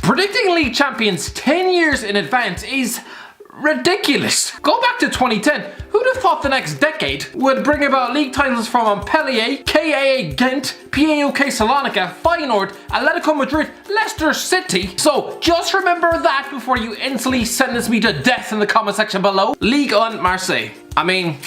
Predicting league champions 10 years in advance is ridiculous. Go back to 2010. Who'd have thought the next decade would bring about league titles from Montpellier, KAA Ghent, PAOK Salonika, Feyenoord, Atletico Madrid, Leicester City? So just remember that before you instantly sentence me to death in the comment section below. Ligue 1 Marseille. I mean,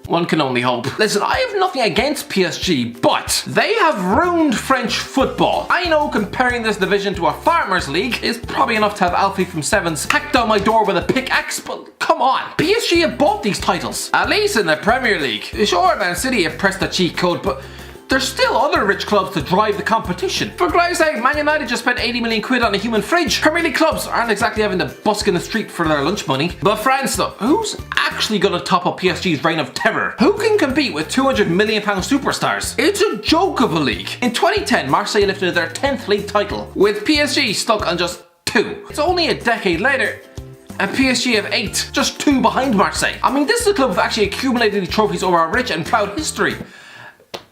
one can only hope. Listen, I have nothing against PSG, but they have ruined French football. I know comparing this division to a farmers league is probably enough to have Alfie from Sevens hack down my door with a pickaxe, but come on. PSG have bought these titles, at least in the Premier League. Sure, Man City have pressed the cheat code, but there's still other rich clubs to drive the competition. For Christ's sake, Man United just spent 80 million quid on a human fridge. Premier League clubs aren't exactly having to busk in the street for their lunch money. But France though, who's actually gonna top up PSG's reign of terror? Who can compete with £200 million superstars? It's a joke of a league. In 2010, Marseille lifted their 10th league title, with PSG stuck on just 2. It's only a decade later, and PSG have 8, just 2 behind Marseille. I mean, this is a club who've actually accumulated these trophies over a rich and proud history.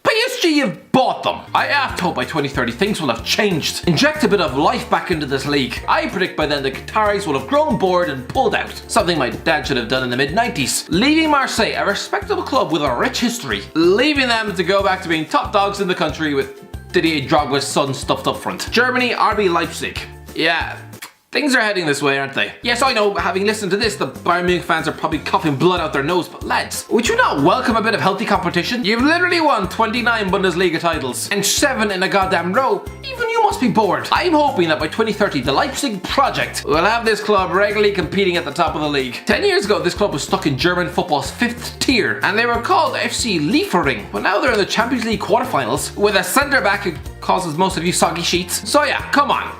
PSG have bought them. I have to hope by 2030 things will have changed. Inject a bit of life back into this league. I predict by then the Qataris will have grown bored and pulled out. Something my dad should have done in the mid-90s. Leaving Marseille, a respectable club with a rich history. Leaving them to go back to being top dogs in the country with Didier Drogba's son stuffed up front. Germany, RB Leipzig. Yeah. Things are heading this way, aren't they? Yes, I know, having listened to this, the Bayern Munich fans are probably coughing blood out their nose, but lads, would you not welcome a bit of healthy competition? You've literally won 29 Bundesliga titles, and 7 in a goddamn row. Even you must be bored. I'm hoping that by 2030, the Leipzig project will have this club regularly competing at the top of the league. 10 years ago, this club was stuck in German football's 5th tier, and they were called FC Liefering, but now they're in the Champions League quarterfinals, with a centre-back who causes most of you soggy sheets. So yeah, come on.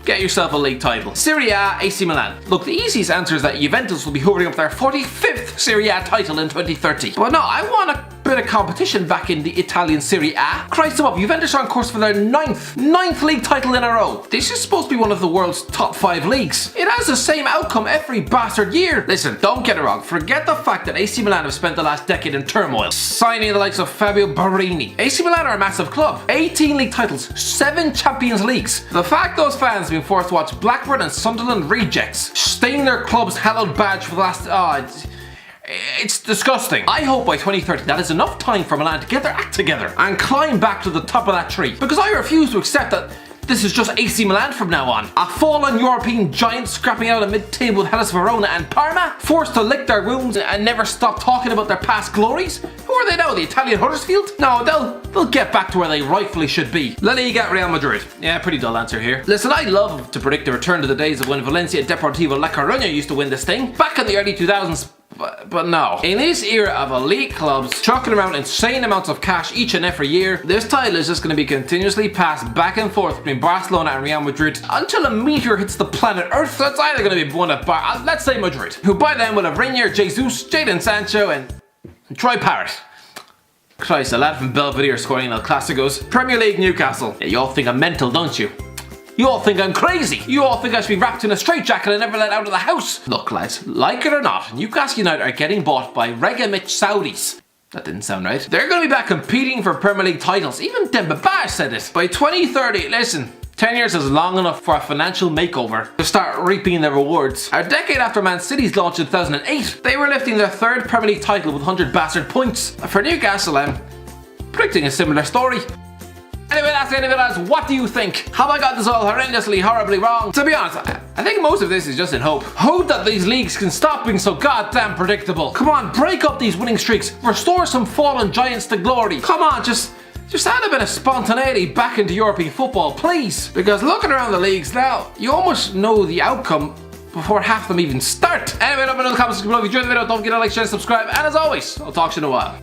Get yourself a league title. Serie A, AC Milan. Look, the easiest answer is that Juventus will be hovering up their 45th Serie A title in 2030. But no, I want a bit of competition back in the Italian Serie A. Christ them up, Juventus are on course for their 9th league title in a row. This is supposed to be one of the world's top 5 leagues. It has the same outcome every bastard year. Listen, don't get it wrong. Forget the fact that AC Milan have spent the last decade in turmoil, signing the likes of Fabio Barini. AC Milan are a massive club. 18 league titles, 7 Champions Leagues. The fact those fans have been forced to watch Blackburn and Sunderland rejects stain their club's hallowed badge for the last... it's disgusting. I hope by 2030 that is enough time for Milan to get their act together and climb back to the top of that tree. Because I refuse to accept that this is just AC Milan from now on. A fallen European giant scrapping out of mid-table with Hellas Verona and Parma, forced to lick their wounds and never stop talking about their past glories. Who are they now, the Italian Huddersfield? No, they'll get back to where they rightfully should be. La Liga, Real Madrid. Yeah, pretty dull answer here. Listen, I love to predict the return to the days of when Valencia Deportivo La Coruña used to win this thing. Back in the early 2000s, but no. In this era of elite clubs chucking around insane amounts of cash each and every year, this title is just going to be continuously passed back and forth between Barcelona and Real Madrid until a meteor hits the planet Earth. So it's either going to be one of let's say Madrid, who by then will have Reinier, Jesus, Jadon Sancho and Troy Parrott. Christ, a lad from Belvedere scoring El Clasicos. Premier League, Newcastle. Yeah, you all think I'm mental, don't you? You all think I'm crazy. You all think I should be wrapped in a straitjacket and never let out of the house. Look lads, like it or not, Newcastle United are getting bought by Regamich Saudis. That didn't sound right. They're going to be back competing for Premier League titles. Even Demba Ba said it. By 2030, listen, 10 years is long enough for a financial makeover to start reaping their rewards. A decade after Man City's launch in 2008, they were lifting their 3rd Premier League title with 100 bastard points. For Newcastle, I'm predicting a similar story. Anyway, that's the end of it, lads. What do you think? Have I got this all horrendously, horribly wrong? To be honest, I think most of this is just in hope. Hope that these leagues can stop being so goddamn predictable. Come on, break up these winning streaks. Restore some fallen giants to glory. Come on, just add a bit of spontaneity back into European football, please. Because looking around the leagues now, you almost know the outcome before half them even start. Anyway, let me know in the comments below if you enjoyed the video. Don't forget to like, share, subscribe, and as always, I'll talk to you in a while.